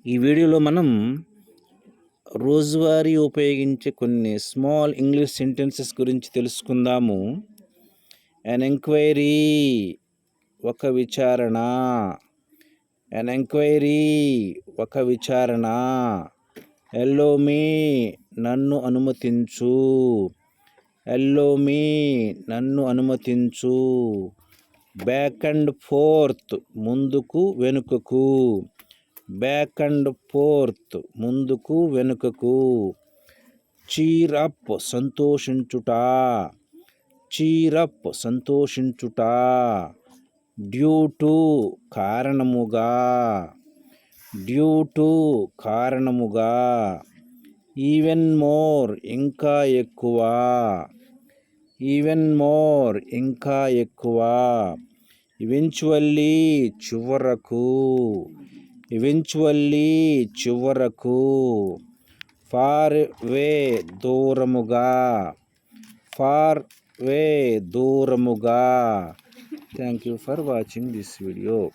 ఈ వీడియోలో మనం రోజువారీ ఉపయోగించే కొన్ని స్మాల్ ఇంగ్లీష్ సెంటెన్సెస్ గురించి తెలుసుకుందాము. అన్ ఎంక్వైరీ, ఒక విచారణ. అన్ ఎంక్వైరీ, ఒక విచారణ. ఎల్లో మీ, నన్ను అనుమతించు. ఎల్లో మీ, నన్ను అనుమతించు. బ్యాక్ అండ్ ఫోర్త్, ముందుకు వెనుకకు. బ్యాక్ అండ్ ఫోర్త్, ముందుకు వెనుకకు. చీర్ అప్, సంతోషించుట. చీర్ అప్, సంతోషించుట. డ్యూ టు, కారణముగా. డ్యూ టు, కారణముగా. ఈవెన్ మోర్, ఇంకా ఎక్కువ. ఈవెన్ మోర్, ఇంకా ఎక్కువ. ఈవెన్చువల్లీ, చివరకు. ఈవెన్చువల్లీ, చివరకు. ఫార్ వే, దూరముగా. ఫార్ వే, దూరముగా. Thank you for watching this video.